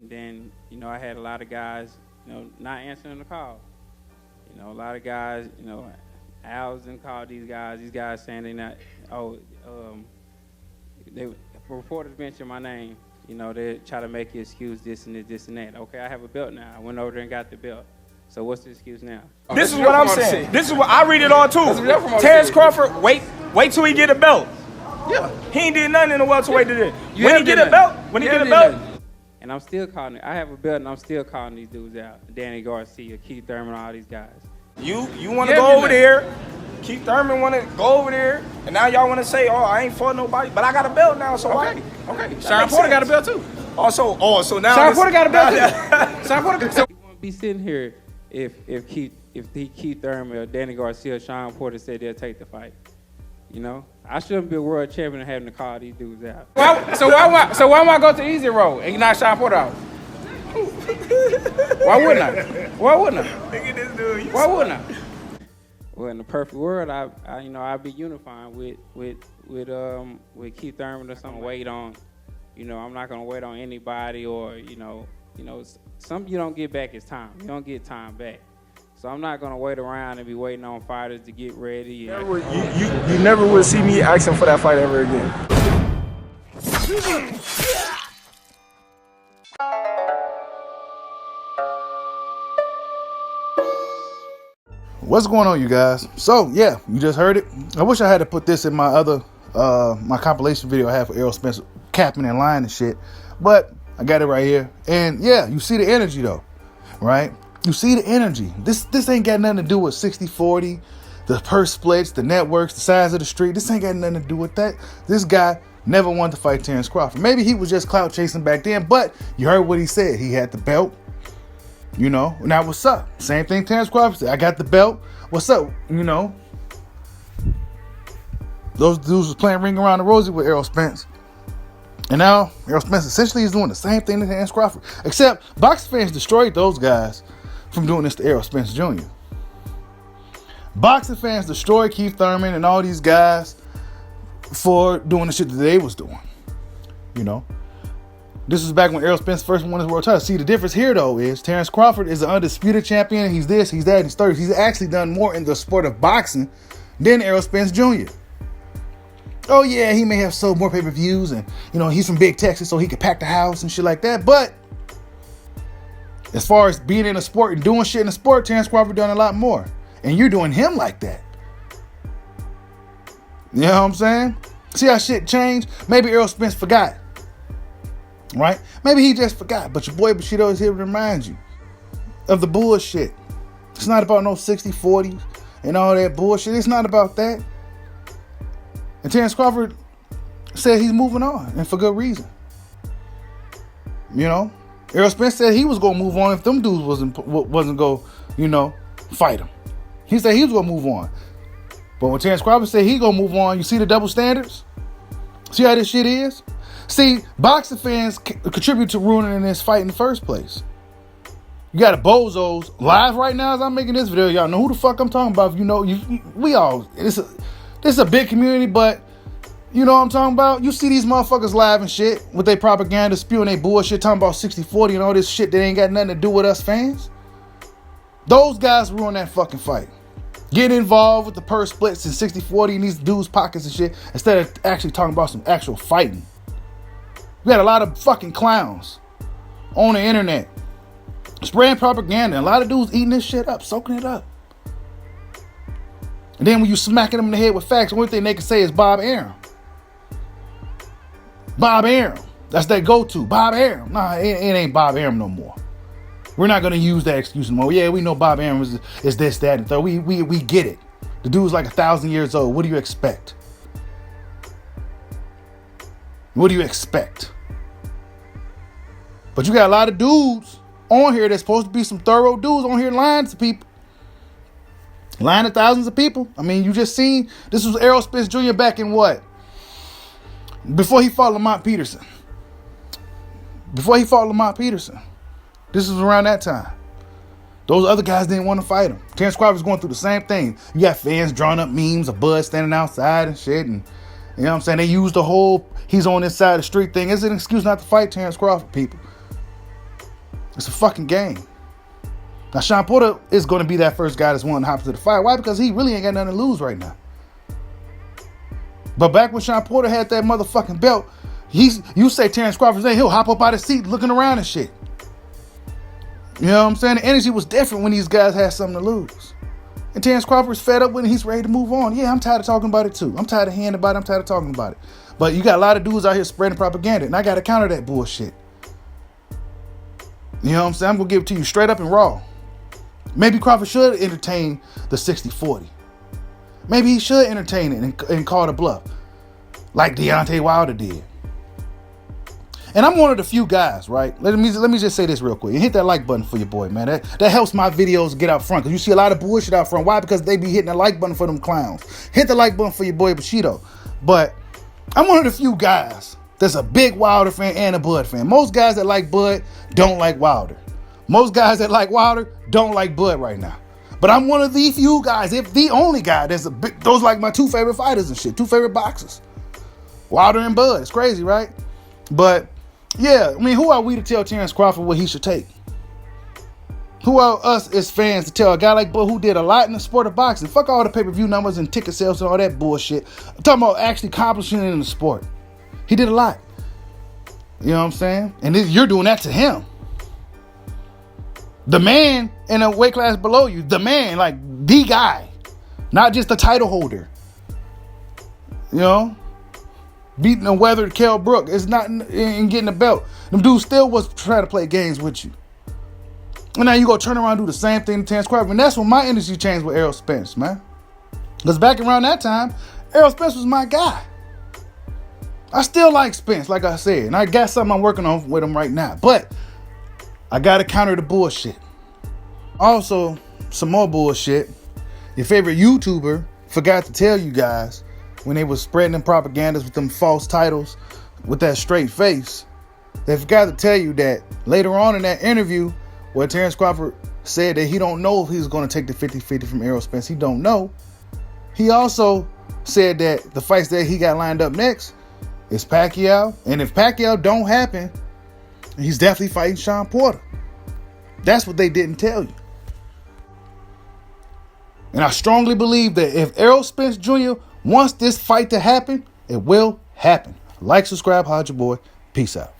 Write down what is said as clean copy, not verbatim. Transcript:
Then, I had a lot of guys, not answering the call. A lot of guys, Al's didn't call these guys. These guys saying they not, oh, they reporters mention my name. They try to make you excuse this and this and that. Okay, I have a belt now. I went over there and got the belt. So what's the excuse now? This is what I'm saying. This is what I read it all too. Terrence Crawford, wait till he get a belt. Yeah. He ain't did nothing in the welterweight today. When he get a belt, and I'm still calling it. I have a belt and I'm still calling these dudes out. Danny Garcia, Keith Thurman, all these guys. you want to go over there. Keith Thurman want to go over there, and now y'all want to say, "Oh, I ain't fought nobody," but I got a belt now, so okay. Sean Porter got a belt too. So now Sean Porter got a belt too. Sean Porter. You won't be sitting here if Keith Thurman or Danny Garcia or Sean Porter said they'll take the fight. I shouldn't be a world champion having to call these dudes out. So why would I go to easy road and knock Sean Porter out? Why wouldn't I? Look at this dude. Why wouldn't I? Well, in the perfect world, I'd be unifying with Keith Thurman or something. Wait on, I'm not gonna wait on anybody or something you don't get back is time. You don't get time back. So I'm not gonna wait around and be waiting on fighters to get ready. You never would see me asking for that fight ever again. What's going on, you guys? So yeah, you just heard it. I wish I had to put this in my other my compilation video I have for Errol Spence capping and lying and shit, but I got it right here. And yeah, you see the energy though, right? You see the energy. This ain't got nothing to do with 60-40, the purse splits, the networks, the size of the street. This ain't got nothing to do with that. This guy never wanted to fight Terrence Crawford. Maybe he was just clout chasing back then, but you heard what he said. He had the belt. Now what's up? Same thing Terrence Crawford said. I got the belt. What's up? Those dudes was playing Ring Around the Rosie with Errol Spence. And now Errol Spence essentially is doing the same thing to Terrence Crawford. Except boxing fans destroyed those guys from doing this to Errol Spence Jr. Boxing fans destroyed Keith Thurman and all these guys for doing the shit that they was doing. This is back when Errol Spence first won his world title. See, the difference here, though, is Terrence Crawford is an undisputed champion. He's this, he's that, he's third. He's actually done more in the sport of boxing than Errol Spence Jr. Oh, yeah, he may have sold more pay-per-views and, he's from Big Texas, so he could pack the house and shit like that. But as far as being in a sport and doing shit in a sport, Terrence Crawford done a lot more. And you're doing him like that. You know what I'm saying? See how shit changed? Maybe Errol Spence forgot. Right? Maybe he just forgot. But your boy Bushido is here to remind you of the bullshit. It's not about no 60-40s and all that bullshit. It's not about that. And Terrence Crawford said he's moving on, and for good reason. Errol Spence said he was gonna move on if them dudes wasn't go, fight him. He said he was gonna move on. But when Terrence Crawford said he gonna move on, you see the double standards? See how this shit is? See, boxing fans contribute to ruining this fight in the first place. You got a bozos live right now as I'm making this video. Y'all know who the fuck I'm talking about. This is a big community, but you know what I'm talking about? You see these motherfuckers live and shit with their propaganda, spewing their bullshit, talking about 60-40 and all this shit that ain't got nothing to do with us fans. Those guys ruin that fucking fight. Getting involved with the purse splits and 60-40 in these dudes' pockets and shit instead of actually talking about some actual fighting. We got a lot of fucking clowns on the internet spraying propaganda. A lot of dudes eating this shit up, soaking it up. And then when you smacking them in the head with facts, the only thing they can say is Bob Arum. Bob Arum. That's their go-to. Bob Arum. Nah, it ain't Bob Arum no more. We're not going to use that excuse anymore. Yeah, we know Bob Arum is this, that, and third. We get it. The dude's like 1,000 years old. What do you expect? What do you expect? But you got a lot of dudes on here that's supposed to be some thorough dudes on here lying to people. Lying to thousands of people. I mean, you just seen, this was Errol Spence Jr. back in what? Before he fought Lamont Peterson. This was around that time. Those other guys didn't want to fight him. Terrence Crawford was going through the same thing. You got fans drawing up memes of Bud standing outside and shit. And you know what I'm saying? They used the whole he's on this side of the street thing as an excuse not to fight Terrence Crawford, people. It's a fucking game. Now, Sean Porter is going to be that first guy that's wanting to hop to the fight. Why? Because he really ain't got nothing to lose right now. But back when Sean Porter had that motherfucking belt, you say Terrence Crawford, he'll hop up out of his seat looking around and shit. You know what I'm saying? The energy was different when these guys had something to lose. And Terrence Crawford's fed up with it. He's ready to move on. Yeah, I'm tired of talking about it too. I'm tired of hearing about it. I'm tired of talking about it. But you got a lot of dudes out here spreading propaganda, and I got to counter that bullshit. You know what I'm saying? I'm going to give it to you straight up and raw. Maybe Crawford should entertain the 60-40. Maybe he should entertain it and call it a bluff, like Deontay Wilder did. And I'm one of the few guys, right? Let me just say this real quick. And hit that like button for your boy, man. That helps my videos get out front. Because you see a lot of bullshit out front. Why? Because they be hitting the like button for them clowns. Hit the like button for your boy Bushido. But I'm one of the few guys that's a big Wilder fan and a Bud fan. Most guys that like Bud don't like Wilder. Most guys that like Wilder don't like Bud right now. But I'm one of the few guys, if the only guy, those like my two favorite fighters and shit, two favorite boxers. Wilder and Bud. It's crazy, right? But yeah, I mean, who are we to tell Terrence Crawford what he should take? Who are us as fans to tell a guy like Bud who did a lot in the sport of boxing? Fuck all the pay-per-view numbers and ticket sales and all that bullshit. I'm talking about actually accomplishing it in the sport. He did a lot. You know what I'm saying? And you're doing that to him. The man in a weight class below you. The man, like the guy. Not just the title holder. You know? Beating a weathered Kell Brook is not in getting a belt. Them dudes still was trying to play games with you. And now you go turn around and do the same thing to Terrence Crawford. And that's when my energy changed with Errol Spence, man. Because back around that time, Errol Spence was my guy. I still like Spence, like I said. And I got something I'm working on with him right now. But I got to counter the bullshit. Also, some more bullshit. Your favorite YouTuber forgot to tell you guys when they was spreading them propagandas with them false titles with that straight face. They forgot to tell you that later on in that interview where Terrence Crawford said that he don't know if he's going to take the 50-50 from Errol Spence. He don't know. He also said that the fights that he got lined up next is Pacquiao. And if Pacquiao don't happen, he's definitely fighting Sean Porter. That's what they didn't tell you. And I strongly believe that if Errol Spence Jr. wants this fight to happen, it will happen. Like, subscribe, holla at your boy. Peace out.